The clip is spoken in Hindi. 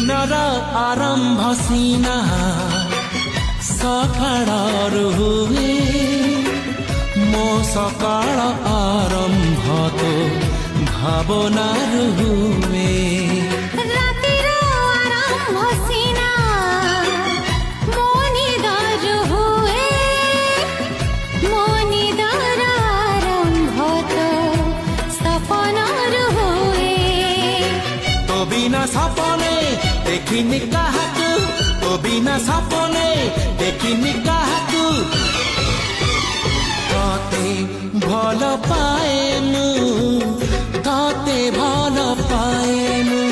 दिनर आरंभ सीना सकाळ हुए मो सकाळ आरंभ तो भावना हुए बिना सपने देखिनी काहाकू तो बिना सपने देखिनी काहाकू तते भल पाए मु तते भल पाए मु